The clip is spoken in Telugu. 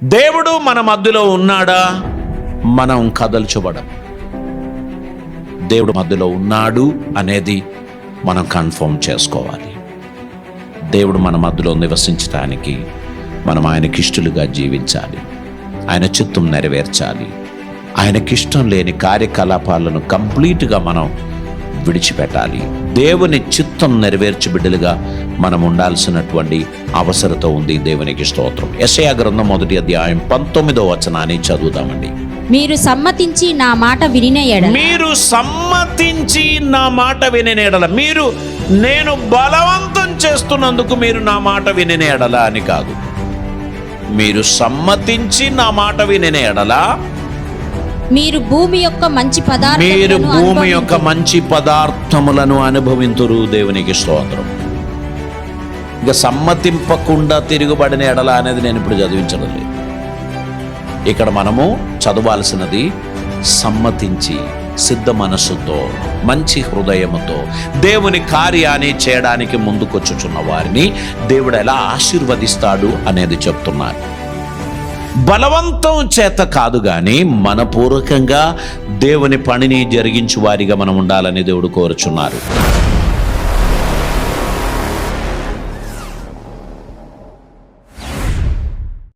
దేవుడు మన మధ్యలో ఉన్నాడా? మనం కదల్చబడం. దేవుడు మధ్యలో ఉన్నాడు అనేది మనం కన్ఫర్మ్ చేసుకోవాలి. దేవుడు మన మధ్యలో నివసించడానికి మనం ఆయనకిష్టులుగా జీవించాలి, ఆయన చిత్తం నెరవేర్చాలి. ఆయనకిష్టం లేని కార్యకలాపాలను కంప్లీట్గా మనం విడిచిపెట్టాలి. దేవుని చిత్తం నెరవేర్చి బిడ్డలుగా మనం ఉండాల్సినటువంటి అవసరత ఉంది. దేవునికి స్తోత్రం. యెషయా గ్రంథం 1వ అధ్యాయం 19వ వచనాన్ని చదువుదామండి. మీరు సమ్మతించి నా మాట వినిన ఎడల, మీరు సమ్మతించి నా మాట వినిన ఎడల, మీరు నేను బలవంతం చేస్తున్నందుకు మీరు నా మాట వినిన ఎడల అని కాదు. మీరు సమ్మతించి నా మాట వినిన ఎడల మీరు భూమి యొక్క మంచి పదార్థములను అనుభవింతురు. దేవునికి స్తోత్రం. ఇక సమ్మతింపకుండా తిరుగుబడిన ఎడల అనేది నేను ఇప్పుడు చదివించడం లేదు. ఇక్కడ మనము చదవాల్సినది సమ్మతించి సిద్ధ మనస్సుతో మంచి హృదయముతో దేవుని కార్యాన్ని చేయడానికి ముందుకొచ్చుచున్న వారిని దేవుడు ఎలా ఆశీర్వదిస్తాడు అనేది చెప్తున్నారు. బలవంతం చేత కాదు కానీ మనపూర్వకంగా దేవుని పనిని జరిగించు వారిగా మనం ఉండాలని దేవుడు కోరుచున్నారు.